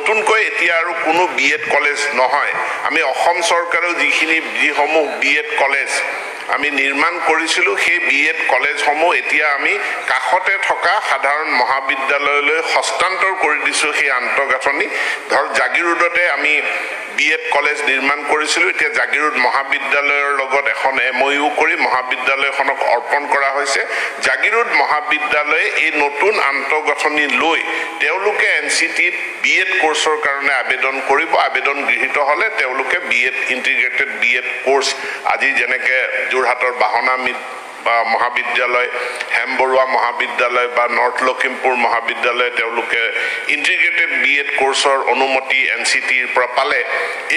নতুনকৈ এতিয়া আৰু কোনো বিএড কলেজ নহয় আমি অসম চৰকাৰেও যিসমূহ বিএড কলেজ আমি নিৰ্মাণ কৰিছিলোঁ সেই বিএড কলেজসমূহ এতিয়া আমি কাষতে থকা সাধাৰণ মহাবিদ্যালয়লৈ হস্তান্তৰ কৰি দিছোঁ সেই আন্তঃগাঁথনি ধৰ জাগিৰোডতে আমি বিএড কলেজ নিৰ্মাণ কৰিছিলোঁ এতিয়া জাগিৰোড মহাবিদ্যালয়ৰ লগত এখন MOU কৰি মহাবিদ্যালয়খনক অৰ্পণ কৰা হৈছে জাগিৰোড মহাবিদ্যালয়ে এই নতুন আন্তঃগাঁথনি লৈ তেওঁলোকে NCTত বিএড কোৰ্সৰ কাৰণে আবেদন কৰিব আবেদন গৃহীত হলে তেওঁলোকে বিএড ইন্টিগ্ৰেটেড বিএড কোৰ্স আজি যেনেকে যোৰহাটৰ বাহনা মহাবিদ্যালয় হেমবৰুৱা মহাবিদ্যালয় বা নৰ্থ লখিমপুৰ মহাবিদ্যালয় তেওঁলোকে ইন্টিগ্ৰেটেড বিএড কোৰ্সৰ অনুমতি NCTৰ পৰা পালে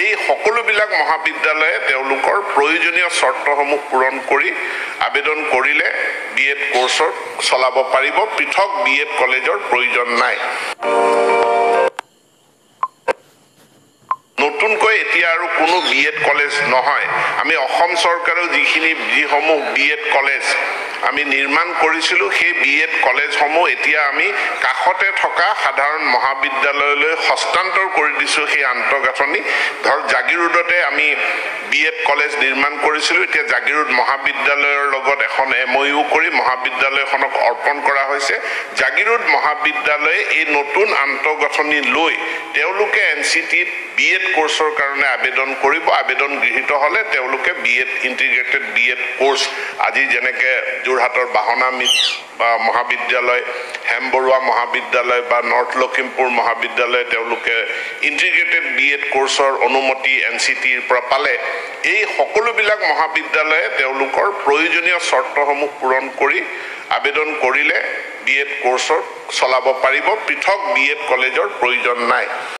এই সকলোবিলাক মহাবিদ্যালয়ে তেওঁলোকৰ প্ৰয়োজনীয় চৰ্তসমূহ পূৰণ কৰি আবেদন কৰিলে বিএড কোৰ্সৰ চলাব পাৰিব পৃথক বিএড কলেজৰ প্ৰয়োজন নাই নতুনকৈ এতিয়া আৰু কোনো বিএড কলেজ নহয় আমি অসম চৰকাৰেও যিসমূহ বিএড কলেজ আমি নিৰ্মাণ কৰিছিলোঁ সেই বিএড কলেজসমূহ এতিয়া আমি কাষতে থকা সাধাৰণ মহাবিদ্যালয়লৈ হস্তান্তৰ কৰি দিছোঁ সেই আন্তঃগাঁথনি ধৰ জাগিৰোডতে আমি বিএড কলেজ নিৰ্মাণ কৰিছিলোঁ এতিয়া জাগিৰোড মহাবিদ্যালয়ৰ লগত এখন MOU কৰি মহাবিদ্যালয়খনক অৰ্পণ কৰা হৈছে জাগিৰোড মহাবিদ্যালয়ে এই নতুন আন্তঃগাঁথনি লৈ তেওঁলোকে NCTত বিএড কোৰ্সৰ কাৰণে আবেদন কৰিব আবেদন গৃহীত হলে তেওঁলোকে বিএড ইন্টিগ্ৰেটেড বিএড কোৰ্স আজি যেনেকে যোৰহাটৰ বাহনা মহাবিদ্যালয় হেমবৰুৱা মহাবিদ্যালয় বা নৰ্থ লখিমপুৰ মহাবিদ্যালয় তেওঁলোকে ইন্টিগ্ৰেটেড বিএড কোৰ্সৰ অনুমতি NCTৰ পৰা পালে এই সকলোবিলাক মহাবিদ্যালয়ে তেওঁলোকৰ প্ৰয়োজনীয় চৰ্তসমূহ পূৰণ কৰি আবেদন কৰিলে বিএড কোৰ্সৰ চলাব পাৰিব পৃথক বিএড কলেজৰ প্ৰয়োজন নাই